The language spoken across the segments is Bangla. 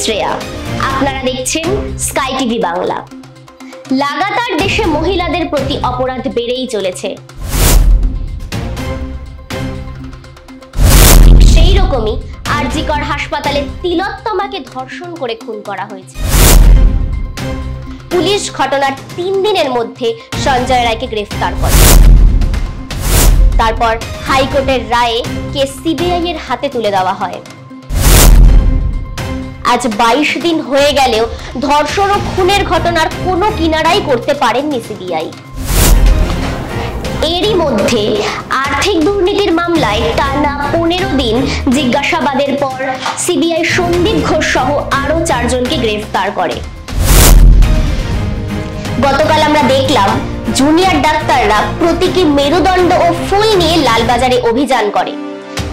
শ্রেয়া, আপনারা দেখছেন স্কাই টিভি বাংলা। লাগাতার দেশে মহিলাদের প্রতি অপরাধ বেড়েই চলেছে। সেই রকমই আর.জি. কর হাসপাতালে তিলোত্তমাকে ধর্ষণ করে খুন করা হয়েছে। পুলিশ ঘটনার 3 দিনের মধ্যে সঞ্জয় রায়কে গ্রেফতার করে। তারপর হাইকোর্টের রায়ে কেস সিবিআই এর হাতে তুলে দেওয়া হয়। আজ 22 দিন হয়ে গেলেও ধর্ষণ ও খুনের ঘটনার কোনো কিনারাই করতে পারেননি সিবিআই। এরই মধ্যে আর্থিক দুর্নীতির মামলায় টানা 15 দিন জিজ্ঞাসাবাদের পর সিবিআই সন্দীপ ঘোষ সহ আরো 4 জনকে গ্রেফতার করে। গতকাল আমরা দেখলাম জুনিয়র ডাক্তাররা প্রতীকী মেরুদণ্ড ও ফুল নিয়ে লালবাজারে অভিযান করে।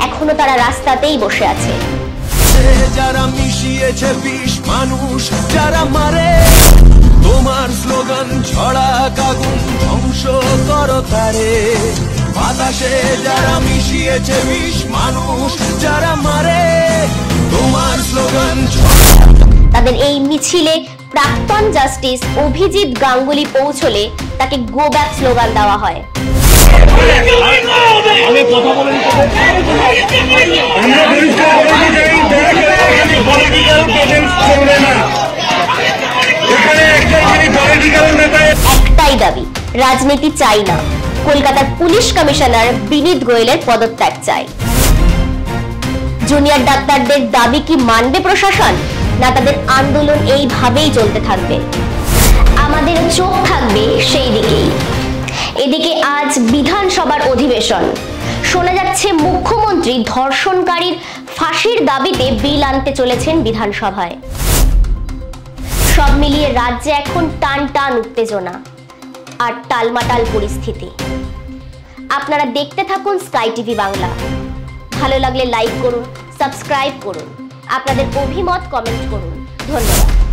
এখনো তারা রাস্তাতেই বসে আছে। যারা মিশিয়েছে বিষ মানুষ যারা মারে, তোমার স্লোগান ছড়া আগুন ধ্বংস করো তারে। বাতাসে যারা মিশিয়েছে বিষ মানুষ যারা মারে, তোমার স্লোগান তাদের এই মিছিলে প্রাক্তন জাস্টিস অভিজিৎ গাঙ্গুলি পৌঁছলে তাকে গো ব্যাক স্লোগান দেওয়া হয়। একটাই দাবি, রাজনীতি চাই না। কলকাতার পুলিশ কমিশনার বিনীত গোয়েলের পদত্যাগ চাই। জুনিয়র ডাক্তারদের দাবি কি মানবে প্রশাসন, না তাদের আন্দোলন এইভাবেই চলতে থাকবে? আমাদের চোখ থাকবে সেই দিকেই। এদিকে আজ বিধানসভার অধিবেশন। শোনা যাচ্ছে মুখ্যমন্ত্রী ধর্ষণকারীর ফাঁসির দাবিতে বিল আনতে চলেছেন বিধানসভায়। সব মিলিয়ে রাজ্যে এখন টান টান উত্তেজনা আর টালমাটাল পরিস্থিতি। আপনারা দেখতে থাকুন স্কাই টিভি বাংলা। ভালো লাগলে লাইক করুন, সাবস্ক্রাইব করুন, আপনাদের অভিমত কমেন্ট করুন। ধন্যবাদ।